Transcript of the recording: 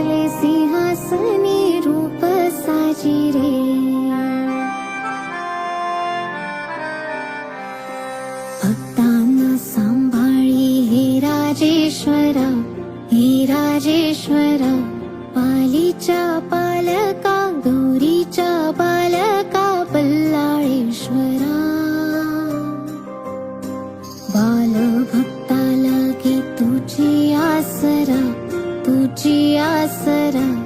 बसले सिंहासनी रूप साजिरे. भक्तांना सांभाळी हे राजेश्वरा, हे राजेश्वरा. पालीच्या पालका, गौरीच्या बालका, बल्लाळेश्वरा. बालभक्ताला की तुझी आसरा, तुझी आसरा.